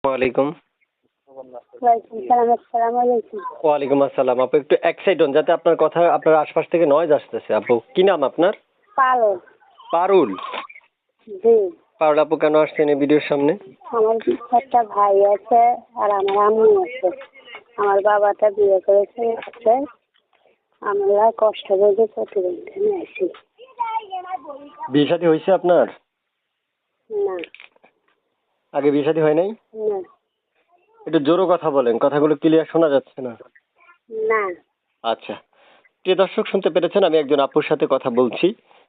ওয়ালাইকুম। আসসালামু আলাইকুম। ওয়ালাইকুম আসসালাম। আপু একটু এক সাইড হন, যাতে আপনার কথা আপনার আশপাশ থেকে নয়েজ আসতেছে। আপু কি নাম আপনার? পারুল। পারুল। জি। পারুল আপু কেন আসছেন এই ভিডিওর সামনে? আমার একটা ভাই আছে আর আমার আম্মু আছে। আমার বাবাটা বিয়ে করেছে, আমরা কষ্ট করে প্রতিদিন আসি। বিয়ে শাদী হয়েছে আপনার? না। আগে বিয়ে শাদী হয় নাই? না। একটু জোরে কথা বলেন, কথাগুলো ক্লিয়ার শোনা যাচ্ছে না। না। আচ্ছা, প্রিয় দর্শক শুনতে পেরেছেন, আমি একজন আপুর সাথে কথা বলছি।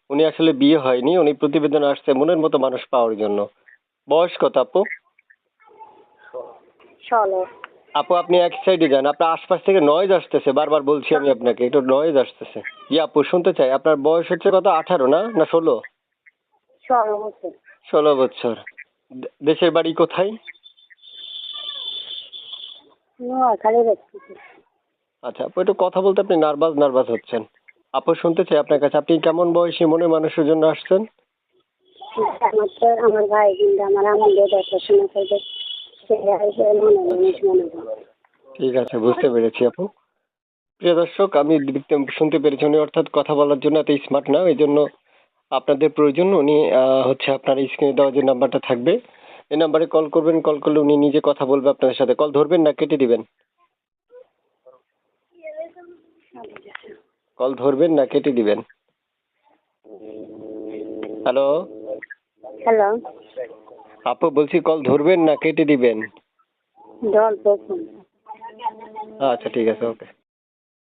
উনি আসলে বিয়ে হয়নি, উনি প্রতিবেদন আসছে মনের মতো মানুষ পাওয়ার জন্য। বয়স কত আপু? চলো। আপু আপনি এক সাইডে যান, আপনার আশপাশ থেকে নয়েজ আসতেছে, বারবার বলছি আমি আপনাকে, একটু নয়েজ আসতেছে। আপু শুনতে চাই, আপনার বয়স হচ্ছে কত, 18 না না 16? 16 বছর। 16 বছর। দেশের বাড়ি কোথায়? নোয়াখালী দেখছি। আচ্ছা আপু, একটু কথা বলতে আপনি নার্ভাস হচ্ছেন। আপু শুনতে চাই আপনার কাছে, আপনি কেমন বয়সী মনে মানুষের জন্য আসছেন? আমার ভাই কিন্তু আমার আম্মুদের দেখাশোনা করবে, ঠিক আছে, বুঝতে পেরেছি আপু। প্রিয় দর্শক, আমি শুনতে পেরেছি উনি অর্থাৎ কথা বলার জন্য এত স্মার্ট না, এই জন্য আপনাদের প্রয়োজন উনি হচ্ছে আপনার স্ক্রিনে দেওয়া যে নাম্বারটা থাকবে এই নাম্বারে কল করবেন। কল করলে উনি নিজে কথা বলবে আপনাদের সাথে। কল ধরবেন না কেটে দিবেন? কল ধরবেন না কেটে দিবেন? Hello hello. আপু বলছি, কল ধরবেন না কেটে দিবেন? জল পড়ুন। আচ্ছা ঠিক আছে, ওকে।